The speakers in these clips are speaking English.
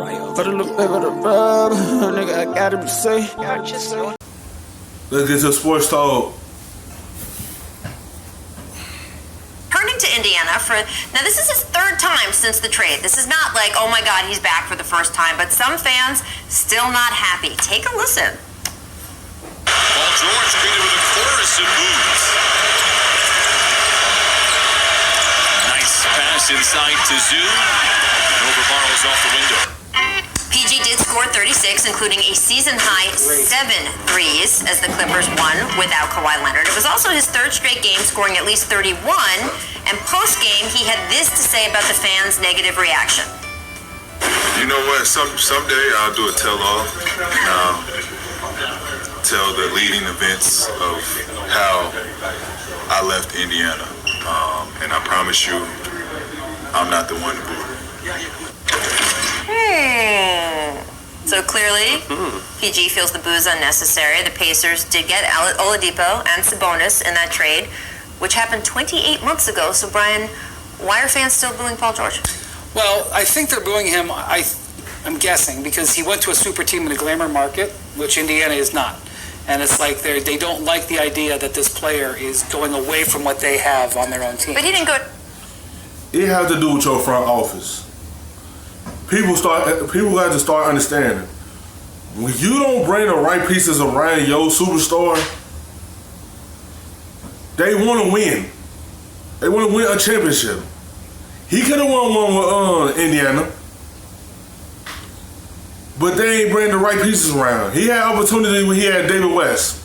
Put a little bit of the rub, nigga, I gotta be safe. Let's get to sports talk. Turning to Indiana now this is his third time since the trade. This is not like, oh my God, he's back for the first time, but some fans still not happy. Take a listen. Paul George greeted with a chorus of boos. Nice pass inside to Zoo. And over Barrow's off the window. PG did score 36, including a season-high 7 threes as the Clippers won without Kawhi Leonard. It was also his third straight game scoring at least 31, and post-game he had this to say about the fans' negative reaction. You know what? Someday I'll do a tell-all and I'll tell the leading events of how I left Indiana. And I promise you, I'm not the one to boo. So clearly, PG feels the booze unnecessary. The Pacers did get Oladipo and Sabonis in that trade, which happened 28 months ago. So Brian, why are fans still booing Paul George? Well, I think they're booing him, I'm guessing, because he went to a super team in a glamour market, which Indiana is not. And it's like they don't like the idea that this player is going away from what they have on their own team. But he didn't go... It has to do with your front office. People got to start understanding. When you don't bring the right pieces around your superstar, they want to win. They want to win a championship. He could have won one with Indiana, but they ain't bring the right pieces around. He had opportunity when he had David West,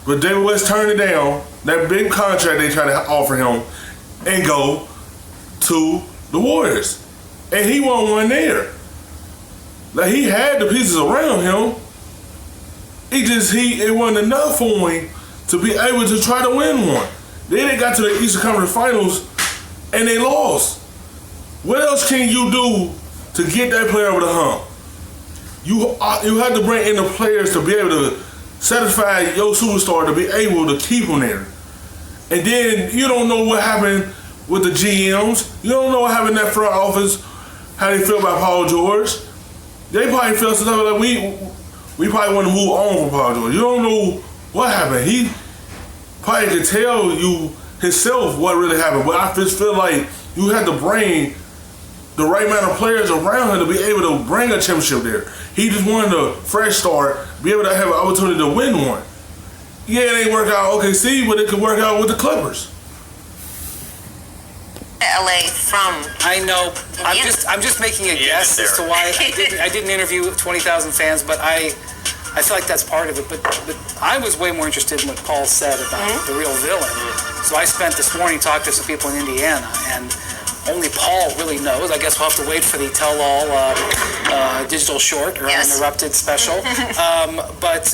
but David West turned it down. That big contract they tried to offer him, and go to the Warriors. And he wasn't one there. Like, he had the pieces around him. It wasn't enough for him to be able to try to win one. Then they got to the Eastern Conference Finals and they lost. What else can you do to get that player over the hump? You have to bring in the players to be able to satisfy your superstar to be able to keep him there. And then you don't know what happened with the GMs. You don't know what happened in that front office, how they feel about Paul George. They probably feel something like we probably want to move on from Paul George. You don't know what happened. He probably could tell you himself what really happened, but I just feel like you have to bring the right amount of players around him to be able to bring a championship there. He just wanted a fresh start, be able to have an opportunity to win one. Yeah, it ain't work out OKC, but it could work out with the Clippers. LA from... I know. Indiana. I'm just making a guess as to why I didn't interview 20,000 fans, but I feel like that's part of it. But I was way more interested in what Paul said about the real villain. So I spent this morning talking to some people in Indiana, and only Paul really knows. I guess we'll have to wait for the tell-all digital short or uninterrupted special. But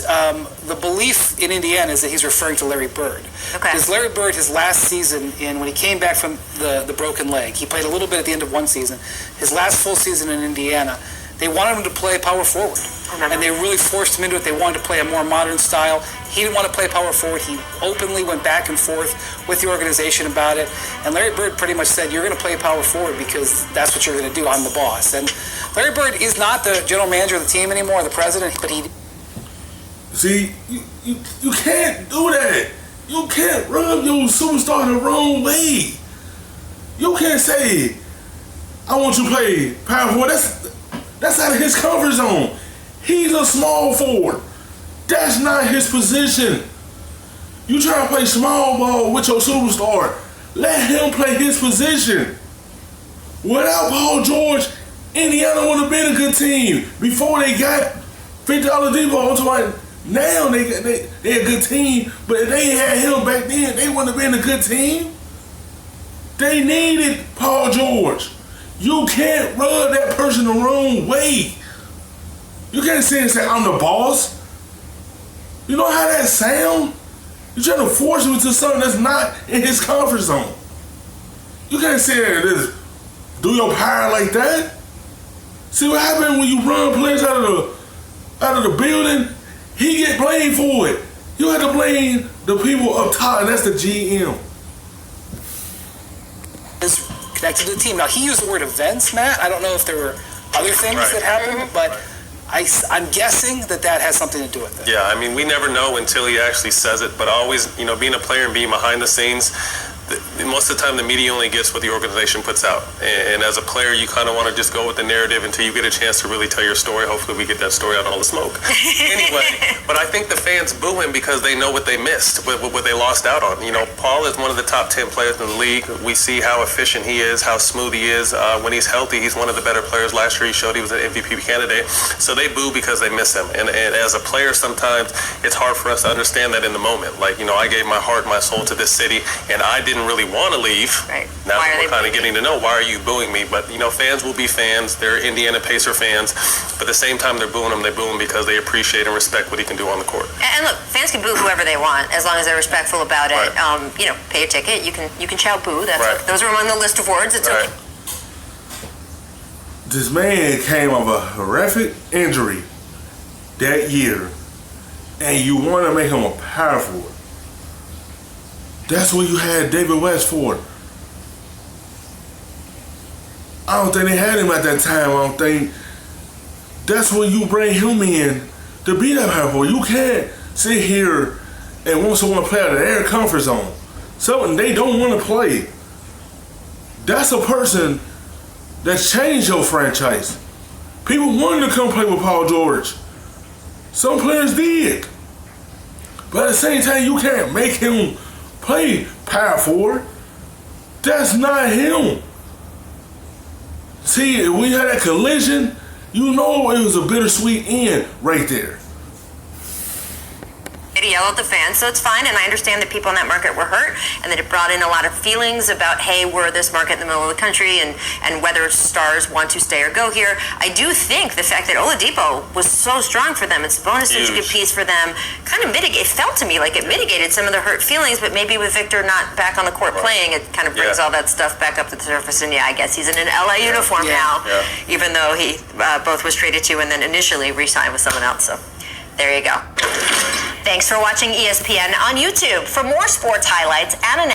the belief in Indiana is that he's referring to Larry Bird. Okay. Because Larry Bird, his last season, when he came back from the broken leg, he played a little bit at the end of one season. His last full season in Indiana, they wanted him to play power forward. And they really forced him into it. They wanted to play a more modern style. He didn't want to play power forward. He openly went back and forth with the organization about it. And Larry Bird pretty much said, you're going to play power forward because that's what you're going to do. I'm the boss. And Larry Bird is not the general manager of the team anymore, the president, but he... See, you can't do that. You can't rub your superstar the wrong way. You can't say, I want you to play power forward. That's out of his comfort zone. He's a small forward. That's not his position. You try to play small ball with your superstar. Let him play his position. Without Paul George, Indiana would have been a good team. Before they got $50 Oladipo, now they're a good team. But if they had him back then, they wouldn't have been a good team. They needed Paul George. You can't rub that person the wrong way. You can't sit and say, I'm the boss. You know how that sound? You're trying to force him into something that's not in his comfort zone. You can't sit there and just do your power like that. See what happened when you run players out of the building? He get blamed for it. You have to blame the people up top, and that's the GM. Is connected to the team. Now, he used the word events, Matt. I don't know if there were other things that happened, but I'm guessing that has something to do with it. Yeah, I mean, we never know until he actually says it, but always, being a player and being behind the scenes, most of the time the media only gets what the organization puts out. And as a player, you kind of want to just go with the narrative until you get a chance to really tell your story. Hopefully we get that story out in all the smoke. Anyway, but I think the fans boo him because they know what they missed, what they lost out on. Paul is one of the top 10 players in the league. We see how efficient he is, how smooth he is. When he's healthy, he's one of the better players. Last year he showed he was an MVP candidate. So they boo because they miss him. And as a player, sometimes it's hard for us to understand that in the moment. Like, I gave my heart, my soul to this city, and I didn't really want to leave. Right. Now we're kind of getting to know, why are you booing me? But fans will be fans. They're Indiana Pacer fans, but at the same time they're booing him. They boo him because they appreciate and respect what he can do on the court. And look, fans can boo whoever they want as long as they're respectful about it. Right. Pay your ticket. You can shout boo. Those are among the list of words. It's Right. okay. This man came of a horrific injury that year, and you want to make him a power forward. That's what you had David West for. I don't think they had him at that time. I don't think that's when you bring him in to be that power forward. You can't sit here and want someone to play out of their comfort zone, something they don't want to play. That's a person that changed your franchise. People wanted to come play with Paul George. Some players did. But at the same time, you can't make him play power forward. That's not him. See, when you had that collision, it was a bittersweet end right there. To yell at the fans, so it's fine, and I understand that people in that market were hurt, and that it brought in a lot of feelings about, hey, we're this market in the middle of the country, and whether stars want to stay or go here. I do think the fact that Oladipo was so strong for them, it's a bonus such a good piece for them, kind of it felt to me like it mitigated some of the hurt feelings, but maybe with Victor not back on the court playing, it kind of brings all that stuff back up to the surface, and I guess he's in an LA uniform now, even though he both was traded to and then initially re-signed with someone else, so there you go. Thanks for watching ESPN on YouTube. For more sports highlights and